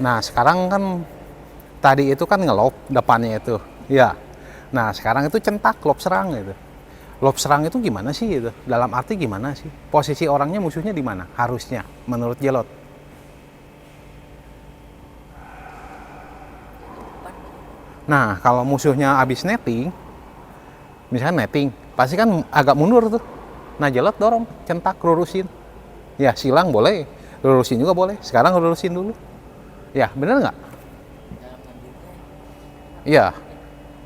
Nah, sekarang kan tadi itu kan ngelop depannya itu. Ya. Nah, sekarang itu centak lob serang gitu. Lob serang itu gimana sih gitu? Dalam arti gimana sih? Posisi orangnya musuhnya di mana? Harusnya menurut Jelot. Nah, kalau musuhnya habis netting, misalnya netting, pasti kan agak mundur tuh. Nah, Jelot dorong, centak, lurusin. Ya, silang boleh, lurusin juga boleh. Sekarang lurusin dulu. Ya, bener nggak? Iya,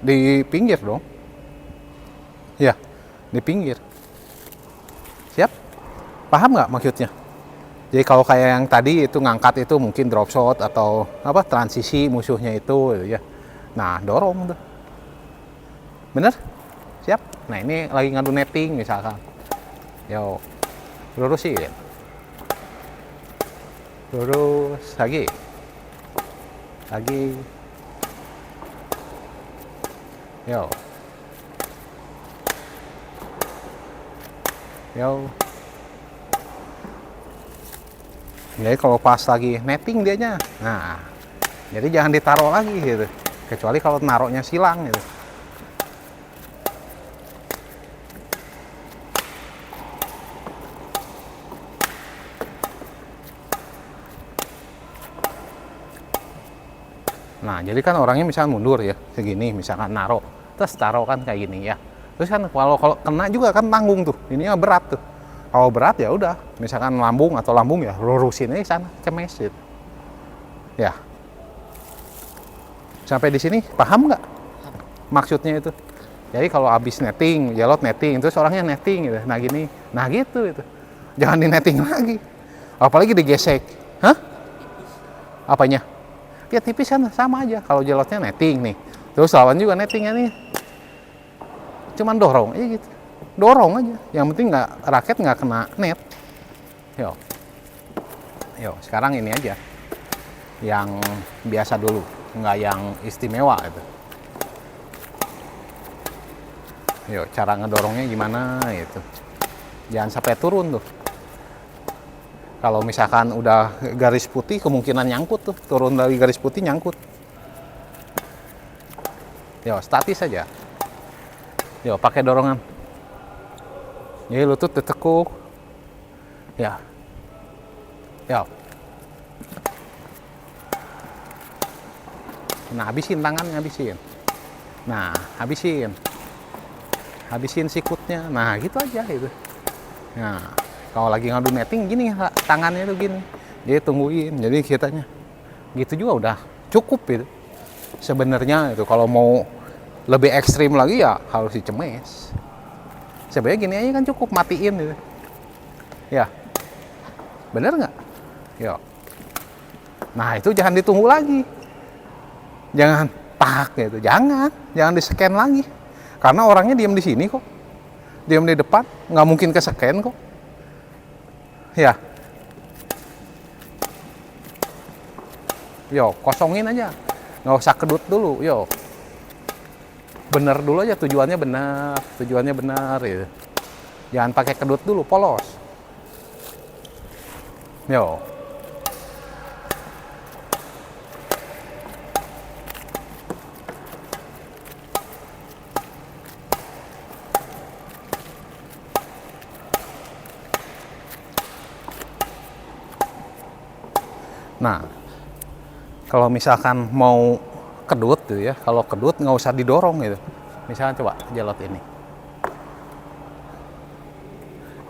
di pinggir dong. Ya, di pinggir. Siap? Paham nggak maksudnya? Jadi kalau kayak yang tadi itu ngangkat itu mungkin drop shot atau apa transisi musuhnya itu gitu ya. Nah, dorong tuh. Bener? Siap? Nah, ini lagi ngadu netting misalkan. Yo, lurusin. Lurus lagi. Lagi. Yo. Yo. Jadi kalau pas lagi netting dianya, nah, jadi jangan ditaruh lagi gitu. Kecuali kalau naruhnya silang gitu. Nah, jadi kan orangnya misalnya mundur ya, segini misalkan naruh, terus taruh kan kayak gini ya. Terus kan kalau kena juga kan tanggung tuh, ini berat tuh. Kalau berat ya udah, misalkan lambung atau lambung ya lurusin aja sana, cemes gitu. Ya, sampai di sini paham nggak maksudnya itu? Jadi kalau habis netting, Jelot netting, terus orangnya netting gitu. Nah gini, nah gitu itu. Jangan di netting lagi. Apalagi digesek. Hah? Apanya? Ya tipis kan sama aja. Kalau Jelotnya netting nih. Terus lawan juga nettingnya nih. Cuman dorong aja gitu. Dorong aja. Yang penting nggak raket nggak kena net. Yo. Yo, sekarang ini aja. Yang biasa dulu, nggak yang istimewa itu. Yo, cara ngedorongnya gimana gitu. Jangan sampai turun tuh. Kalau misalkan udah garis putih kemungkinan nyangkut tuh, turun dari garis putih nyangkut. Yo, statis aja. Yo, pakai dorongan. Jadi lutut ditekuk. Ya. Yo. Nah, habisin tangan, habisin. Nah, habisin. Habisin sikutnya. Nah, gitu aja gitu. Nah, kalau lagi ngadu netting gini tangannya tuh gini. Jadi tungguin. Jadi kitanya gitu juga udah cukup gitu. Sebenarnya itu kalau mau lebih ekstrim lagi ya harus dicemes. Sebenarnya gini aja kan cukup matiin gitu. Ya, bener nggak? Yo. Nah itu jangan ditunggu lagi. Jangan tak gitu. Jangan di scan lagi. Karena orangnya diam di sini kok. Diam di depan, nggak mungkin ke scan kok. Ya. Yo, kosongin aja. Nggak usah kedut dulu, yo. Bener dulu aja tujuannya benar gitu. Jangan pakai kedut dulu, polos. Yo. Nah, kalau misalkan mau kedut gitu ya, kalau kedut nggak usah didorong gitu. Misalkan coba Jelot ini.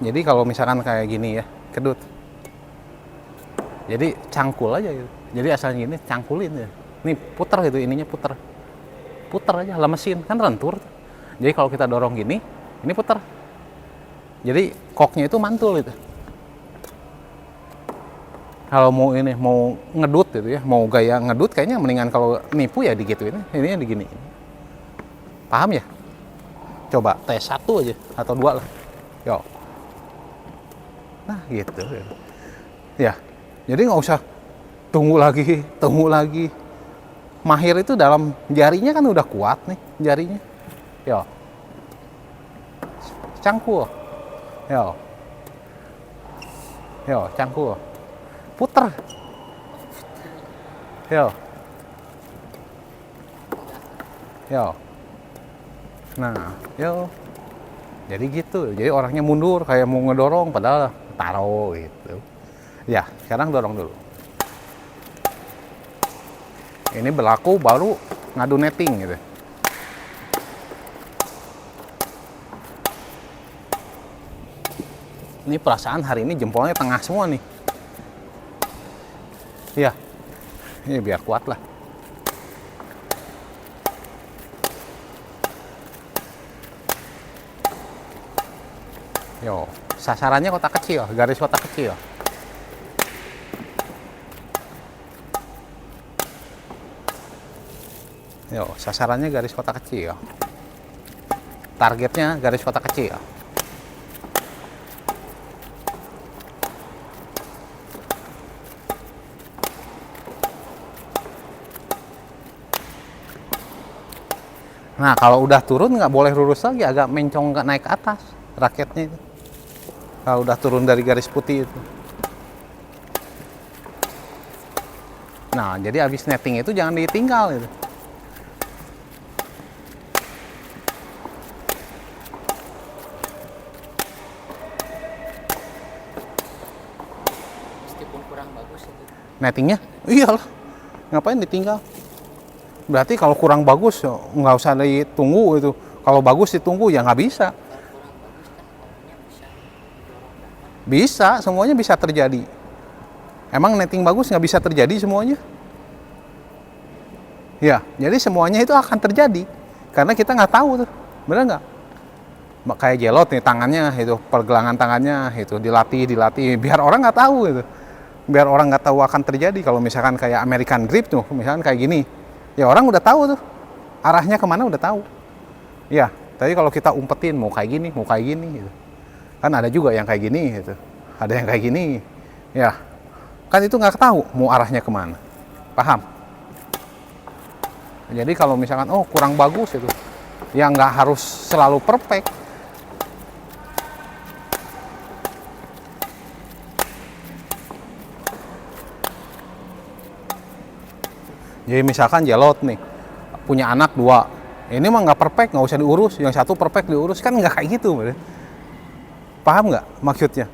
Jadi kalau misalkan kayak gini ya, kedut. Jadi cangkul aja gitu. Jadi asalnya gini cangkulin ya. Nih puter gitu ininya puter. Puter aja lemesin kan rentur. Jadi kalau kita dorong gini, ini puter. Jadi koknya itu mantul gitu. Kalau mau ini mau ngedut gitu ya, mau gaya ngedut kayaknya mendingan kalau nipu ya digituin. Ininya digini. Paham ya? Coba tes satu aja atau dua lah. Yo. Nah gitu. Ya. Jadi nggak usah tunggu lagi. Mahir itu dalam jarinya kan udah kuat nih jarinya. Yo. Cangkul. Yo. Yo, cangkul. Puter. Yo. Yo. Nah, yo. Jadi gitu. Jadi orangnya mundur kayak mau ngedorong padahal taruh gitu. Ya, sekarang dorong dulu. Ini berlaku baru ngadu netting gitu. Ini perasaan hari ini jempolnya tengah semua nih. Iya. Ini biar kuat lah. Yo, sasarannya kotak kecil, garis kotak kecil. Yo, sasarannya garis kotak kecil. Targetnya garis kotak kecil. Nah, kalau udah turun nggak boleh lurus lagi, agak mencong nggak naik ke atas raketnya itu. Kalau udah turun dari garis putih itu. Nah, jadi habis netting itu jangan ditinggal itu. Meskipun kurang bagus itu. Nettingnya? Iyalah, ngapain ditinggal? Berarti kalau kurang bagus nggak usah ditunggu itu. Kalau bagus ditunggu ya nggak bisa. Kalau kurang bagus kan orangnya bisa dorong dapat. Bisa, semuanya bisa terjadi. Emang netting bagus nggak bisa terjadi semuanya? Ya, jadi semuanya itu akan terjadi. Karena kita nggak tahu tuh, bener nggak? Kayak jelot nih tangannya itu, pergelangan tangannya itu dilatih, biar orang nggak tahu gitu. Biar orang nggak tahu akan terjadi. Kalau misalkan kayak American grip tuh, misalkan kayak gini, ya orang udah tahu tuh, arahnya kemana udah tahu. Ya, tapi kalau kita umpetin mau kayak gini gitu. Kan ada juga yang kayak gini gitu. Ada yang kayak gini. Ya, kan itu nggak tahu mau arahnya kemana. Paham? Jadi kalau misalkan, oh kurang bagus itu, ya nggak harus selalu perfect. Jadi misalkan jelot nih, punya anak 2, ini mah nggak perfect, nggak usah diurus, yang satu perfect diurus, kan nggak kayak gitu. Paham nggak maksudnya?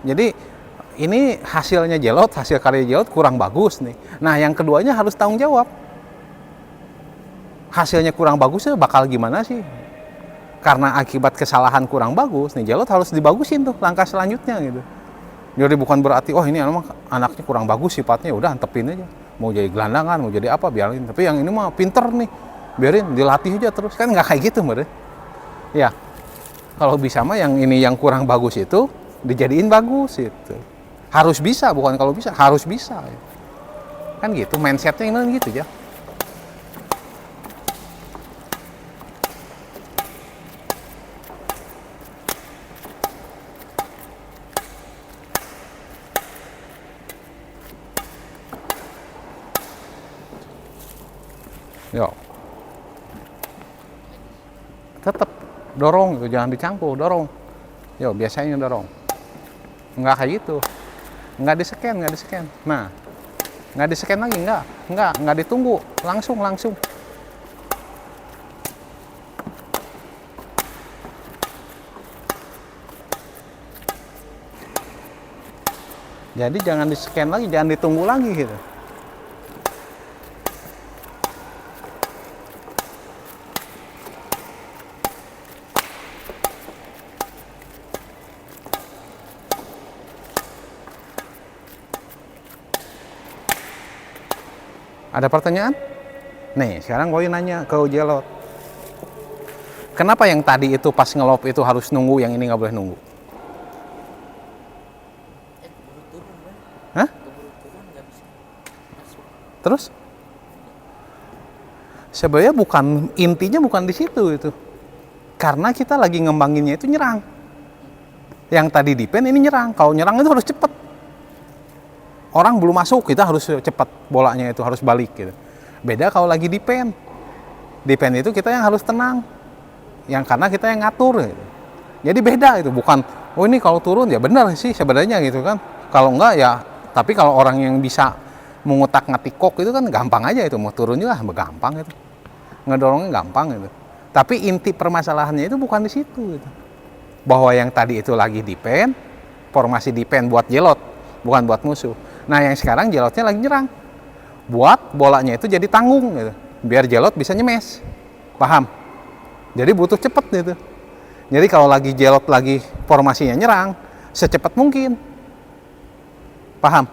Jadi ini hasilnya jelot, hasil karya jelot kurang bagus nih. Nah yang keduanya harus tanggung jawab. Hasilnya kurang bagusnya bakal gimana sih? Karena akibat kesalahan kurang bagus, nih jelot harus dibagusin tuh langkah selanjutnya gitu. Jadi bukan berarti, oh ini anaknya kurang bagus sifatnya, udah antepin aja. Mau jadi gelandangan, mau jadi apa, biarin. Tapi yang ini mah pinter nih, biarin dilatih aja terus. Kan nggak kayak gitu, Mbak. Ya, kalau bisa mah yang ini yang kurang bagus itu dijadiin bagus itu. Harus bisa, bukan kalau bisa, harus bisa. Kan gitu, mindsetnya gimana gitu ya. Yo. Tetap dorong gitu, jangan dicangkul, dorong. Yo, biasanya dorong. Nggak kayak gitu. Nggak di-scan. Nah, nggak di-scan lagi, nggak ditunggu, langsung. Jadi jangan di-scan lagi, jangan ditunggu lagi gitu. Ada pertanyaan? Nih, sekarang gue nanya ke Jelot. Kenapa yang tadi itu pas ngelop itu harus nunggu, yang ini nggak boleh nunggu? Keburu turun kan? Hah? Keburu turun nggak bisa masuk. Terus? Sebenarnya intinya bukan di situ itu. Karena kita lagi ngembanginnya itu nyerang. Yang tadi di pen ini nyerang. Kalau nyerang itu harus cepat. Orang belum masuk, kita harus cepat bolanya itu, harus balik gitu. Beda kalau lagi di pen. Di pen itu kita yang harus tenang. Karena kita yang ngatur gitu. Jadi beda itu, bukan oh ini kalau turun ya benar sih sebenarnya gitu kan. Kalau enggak ya, tapi kalau orang yang bisa mengutak-ngatik kok itu kan gampang aja itu, mau turun juga gampang itu, ngedorongnya gampang itu. Tapi inti permasalahannya itu bukan di situ gitu. Bahwa yang tadi itu lagi defend, formasi defend buat jelot, bukan buat musuh. Nah yang sekarang jelotnya lagi nyerang, buat bolanya itu jadi tanggung gitu, biar jelot bisa nyemes, paham? Jadi butuh cepet gitu. Jadi kalau lagi jelot lagi formasinya nyerang, secepat mungkin, paham?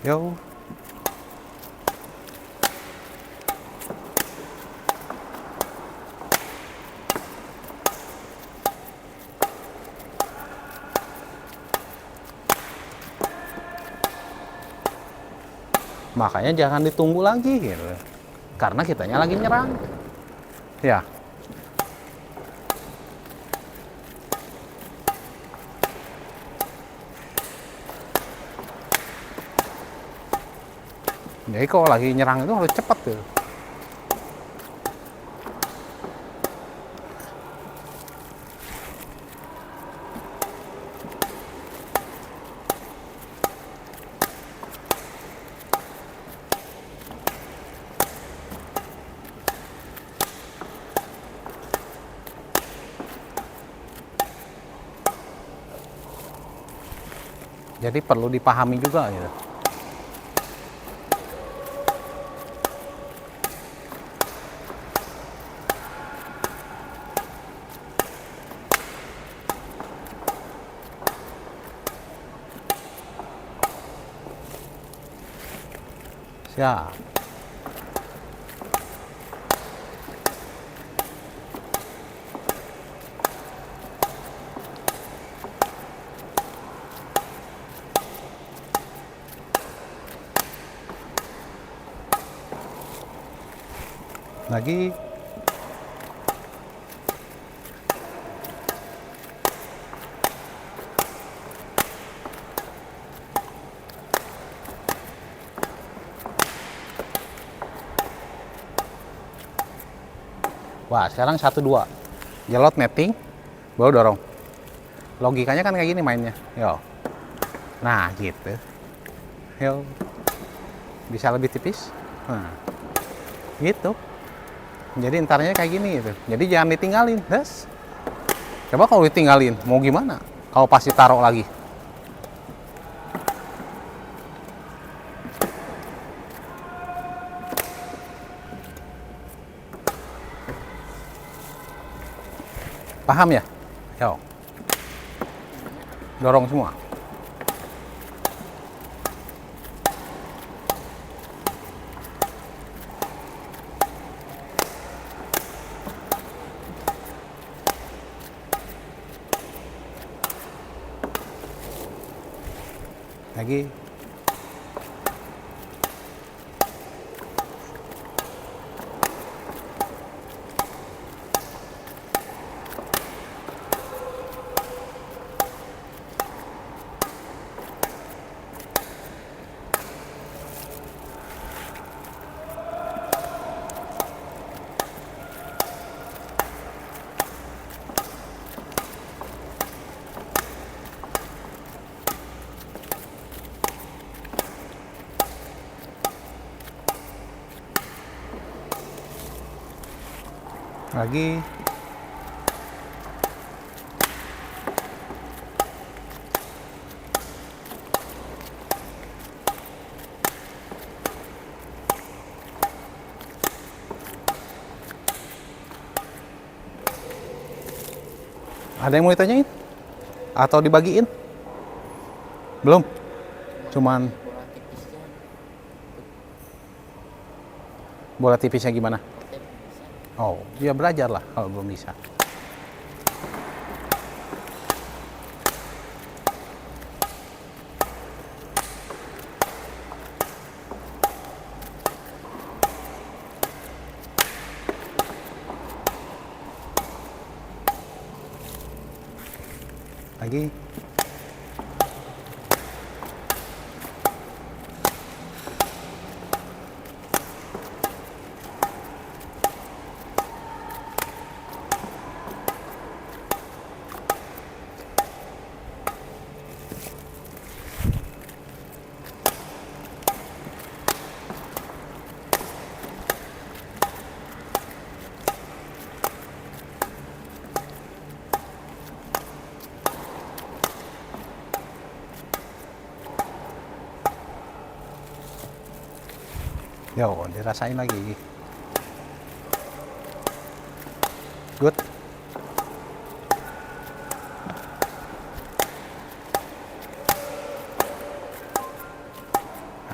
Yo. Makanya jangan ditunggu lagi gitu. Karena kitanya lagi nyerang. Ya. Jadi kalau lagi nyerang itu harus cepat tuh. Jadi perlu dipahami juga gitu. Siap. Lagi. Wah, sekarang 1-2. Jelot netting, baru dorong. Logikanya kan kayak gini mainnya. Yo. Nah, gitu. Yo. Bisa lebih tipis. Nah. Gitu. Jadi entarnya kayak gini gitu. Jadi jangan ditinggalin, des. Coba kalau ditinggalin, mau gimana? Kalau pasti taruh lagi. Paham ya? Yo. Dorong semua. Lagi. Lagi. Ada yang mau ditanyain? Atau dibagiin? Belum? Cuman Bola tipisnya bola tipisnya gimana? saya belum bisa. Oh, ya belajar lah kalau belum bisa. Lagi. Yo, dirasain lagi. Good.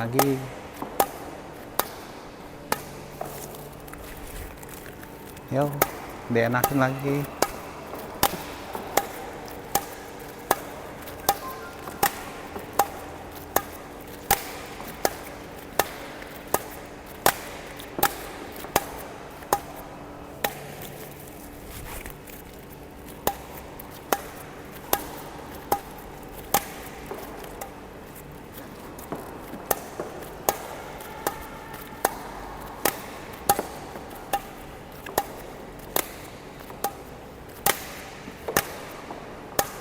Lagi. Yo, dienakin lagi.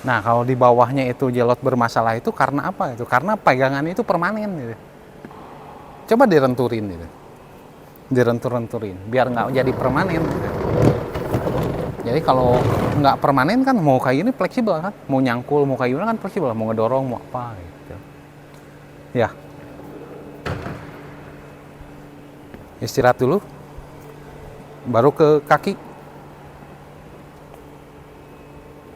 Nah, kalau di bawahnya itu jelot bermasalah itu karena apa itu? Karena pegangannya itu permanen gitu. Coba direnturin gitu. Direntur-renturin biar nggak jadi permanen gitu. Jadi kalau nggak permanen kan mau kayak gini fleksibel kan, mau nyangkul mau kayak gimana kan fleksibel, mau ngedorong mau apa gitu. Ya, istirahat dulu, baru ke kaki.